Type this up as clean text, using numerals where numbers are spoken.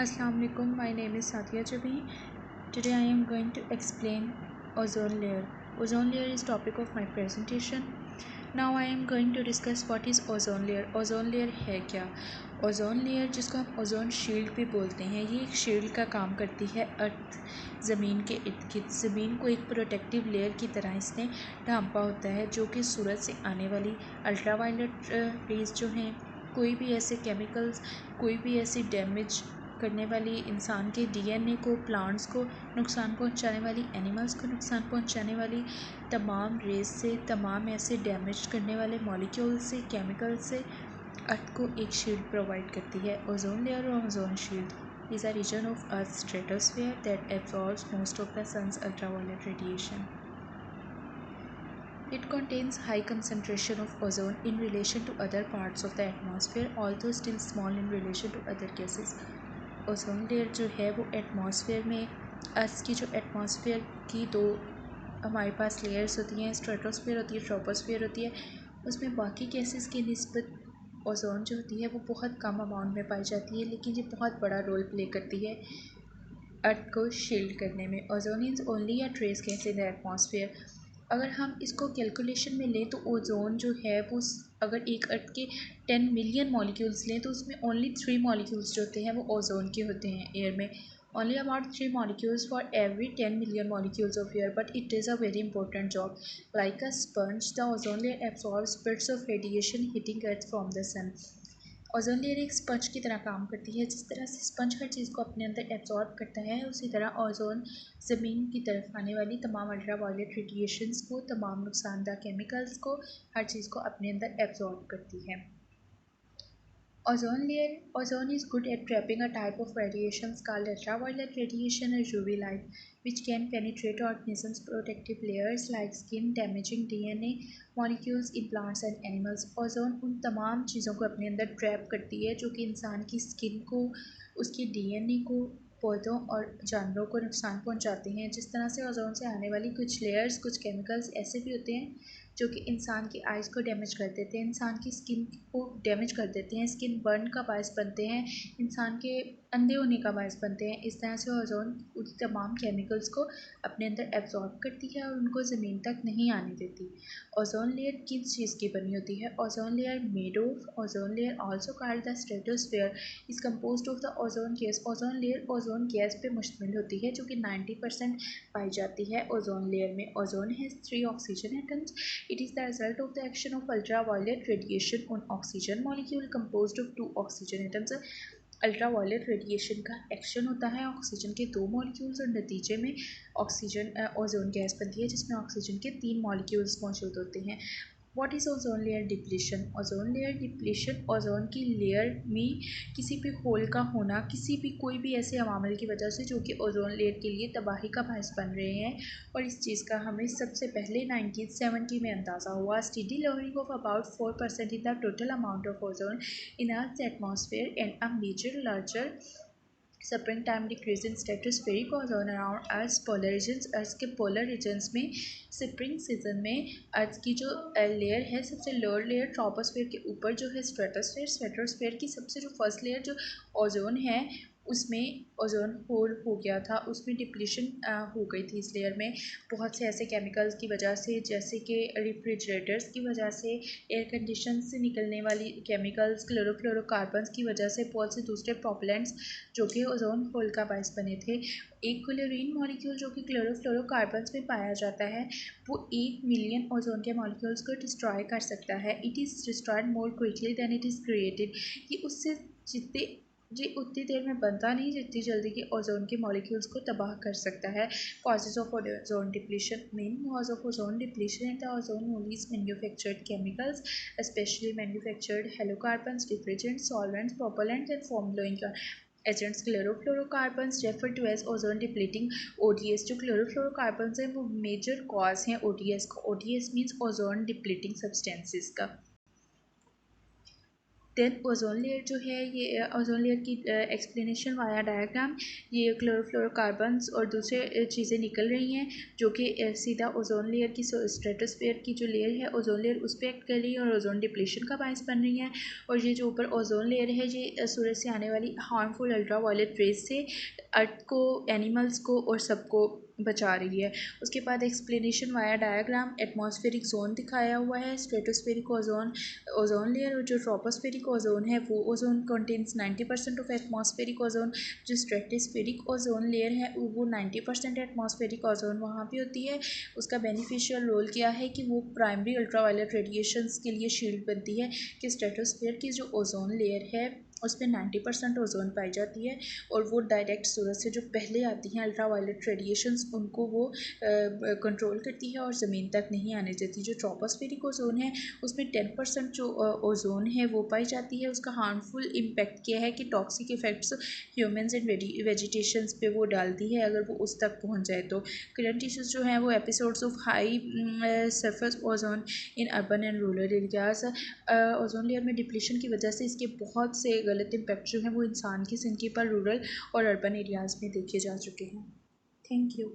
Assalamu alaikum. My name is Sadia Jabi. Today I am going to explain ozone layer. Ozone layer is topic of my presentation. Now I am going to discuss what is ozone layer. Ozone layer है क्या? Ozone layer जिसको हम ozone shield भी बोलते हैं, ये एक shield का काम करती है अर्थ ज़मीन के इर्द गिर्द। ज़मीन को एक प्रोटेक्टिव लेयर की तरह इसने ढांपा होता है, जो कि सूरज से आने वाली अल्ट्रावायलेट रेज जो हैं, कोई भी ऐसे केमिकल्स, कोई भी ऐसी डैमेज करने वाली, इंसान के डीएनए को, प्लांट्स को नुकसान पहुंचाने वाली, एनिमल्स को नुकसान पहुंचाने वाली तमाम रेज से, तमाम ऐसे डैमेज करने वाले मॉलिक्यूल से, केमिकल से अर्थ को एक शील्ड प्रोवाइड करती है। ओजोन लेयर और ozone shield is a region of Earth stratosphere that absorbs most of the sun's ultraviolet radiation. It contains high concentration of ozone in relation to other parts of the atmosphere, although still small in relation to other gases. Ozone layer जो है वो atmosphere में, Earth की जो atmosphere की दो हमारे पास layers होती हैं, स्ट्रेटोस्फेयर होती है, ट्रोपोस्फेयर होती है, उसमें बाकी गैसेस की निस्बत ओजोन जो होती है वो बहुत कम अमाउंट में पाई जाती है, लेकिन ये बहुत बड़ा रोल प्ले करती है अर्थ को शील्ड करने में. Ozone is only a trace gas in the atmosphere. अगर हम इसको कैलकुलेशन में लें तो ओजोन जो है वो, अगर एक अर्थ के 10 मिलियन मॉलिक्यूल्स लें तो उसमें ओनली 3 मॉलिक्यूल्स जो होते हैं वो ओजोन के होते हैं एयर में. Only about 3 molecules for every 10 million molecules of air, but it is a very important job. Like a sponge, the ozone layer absorbs bits of radiation hitting Earth from the sun. Ozone layer एक sponge की तरह काम करती है. जिस तरह से sponge हर चीज़ को अपने अंदर एब्जॉर्ब करता है, उसी तरह ओजोन ज़मीन की तरफ आने वाली तमाम अल्ट्रावायलेट रेडिएशंस को, तमाम नुकसानदा केमिकल्स को, हर चीज़ को अपने अंदर एब्जॉर्ब करती है. Ozone is good at trapping a type of radiations called ultraviolet radiation or UV light, which can penetrate organisms' protective layers like skin, damaging DNA molecules in plants and animals. Ozone उन तमाम चीज़ों को अपने अंदर trap करती है जो कि इंसान की स्किन को, उसकी DNA को, पौधों और जानवरों को नुकसान पहुंचाते हैं. जिस तरह से ओजोन से आने वाली कुछ लेयर्स, कुछ केमिकल्स ऐसे भी होते हैं जो कि इंसान की आइज़ को डैमेज कर देते हैं, इंसान की स्किन को डैमेज कर देते हैं, स्किन बर्न का बायस बनते हैं, इंसान के अंधे होने का बायस बनते हैं. इस तरह से ओजोन उन तमाम केमिकल्स को अपने अंदर एब्जॉर्ब करती है और उनको ज़मीन तक नहीं आने देती. ओजोन लेयर किस चीज़ की बनी होती है? Ozone layer made of, ozone layer also called the stratosphere, is composed of the ozone gas. Ozone layer ozone gas पे मुश्तमिल होती है जो कि 90% पाई जाती है ओजोन लेयर में. Ozone has 3 oxygen atoms. It is the result of the action of ultraviolet radiation on oxygen molecule composed of 2 oxygen atoms. Ultraviolet radiation का एक्शन होता है ऑक्सीजन के 2 मॉलिक्यूल्स और नतीजे में ऑक्सीजन ओजोन गैस बनती है जिसमें ऑक्सीजन के 3 मॉलिक्यूल्स मौजूद होते हैं. What is ozone layer depletion? Ozone layer depletion ozone की लेयर में किसी भी होल का होना, किसी भी कोई भी ऐसे अवामिल की वजह से जो कि ओजोन लेयर के लिए तबाही का बायस बन रहे हैं. और इस चीज़ का हमें सबसे पहले 1970 में अंदाज़ा हुआ. Steady lowering of about 4% in the total amount of ozone in Earth atmosphere and a major larger springtime decrease in stratospheric ozone around Earth's polar regions. Earth के पोलर रीजन्स में स्प्रिंग सीजन में Earth की जो layer है, सबसे lower layer troposphere के ऊपर जो है स्ट्रेटोस्फेयर, स्ट्रेटोस्फेयर की सबसे जो फर्स्ट लेयर जो ओजोन है उसमें ओजोन होल हो गया था, उसमें डिप्लीशन हो गई थी. इस लेयर में बहुत से ऐसे केमिकल्स की वजह से, जैसे कि रेफ्रिजरेटर्स की वजह से, एयर कंडीशन से निकलने वाली केमिकल्स, क्लोरोफ्लोरोकार्बन्स की वजह से, बहुत से दूसरे प्रोपेलेंट्स जो कि ओजोन होल का बायस बने थे. एक क्लोरीन मॉलिक्यूल जो कि क्लोरोफ्लोरोकार्बन्स में पाया जाता है वो 1 मिलियन ओजोन के मॉलिक्यूल्स को डिस्ट्रॉय कर सकता है. It is destroyed more quickly than it is created. ये उससे जितने जी उतनी देर में बनता नहीं जितनी जल्दी कि ओजोन के मॉलिक्यूल्स को तबाह कर सकता है. Causes of ozone depletion. Main cause of ozone depletion in the ozone hole is manufactured chemicals, specially manufactured halocarbons, detergents, solvents, propellants and foam blowing agents. Chlorofluorocarbons refer to as ozone depleting ODS. जो chlorofluorocarbons हैं वो major cause हैं ODS का. ODS means ozone depleting substances का. Then ozone layer जो है ये ozone layer की एक्सप्लेनेशन वाया डायग्राम, ये क्लोरोफ्लोरोकार्बन्स और दूसरे चीज़ें निकल रही हैं जो कि सीधा ओजोन लेयर की स्ट्रेटोस्फेयर की जो लेयर है ओजोन लेयर उस पर एक्ट कर रही है और ओजोन डिप्लीशन का बायस बन रही है। और ये जो ऊपर ओजोन लेयर है ये सूरज से आने वाली हार्मफुल अल्ट्रा वायलेट रेज से अर्थ को, एनिमल्स को और सबको बचा रही है। उसके बाद explanation via diagram, atmospheric zone दिखाया हुआ है, स्ट्रेटोस्फेरिक ओजोन ओजोन लेयर, और जो ट्रोपोस्फेरिक ओजोन है वो ozone contains 90% of atmospheric ozone. जो स्ट्रेटोस्फेरिक ओजोन लेयर है वो 90% एटमॉस्फेरिक ओजोन वहाँ पे होती है। उसका बेनिफिशियल रोल क्या है कि वो प्राइमरी अल्ट्रावायलेट रेडिएशंस के लिए शील्ड बनती है, कि स्ट्रेटोस्फेयर की जो ओजोन लेयर है उसमें 90% ओजोन पाई जाती है और वो डायरेक्ट सूरज से जो पहले आती हैं अल्ट्रा वायलेट रेडिएशंस उनको वो कंट्रोल करती है और ज़मीन तक नहीं आने देती। जो ट्रोपोस्फेरिक ओजोन है उसमें 10% जो ओजोन है वो पाई जाती है। उसका हार्मफुल इम्पैक्ट क्या है कि toxic effects humans and vegetations पे वो डालती है अगर वो उस तक पहुंच जाए तो। करंट इशूज़ जो हैं वो episodes of high surface ozone in urban and rural areas. Ozone layer में डिप्लीशन की वजह से इसके बहुत से गलत इम्पैक्ट जो हैं वो इंसान की ज़िंदगी पर रूरल और अर्बन एरियाज़ में देखे जा चुके हैं। Thank you.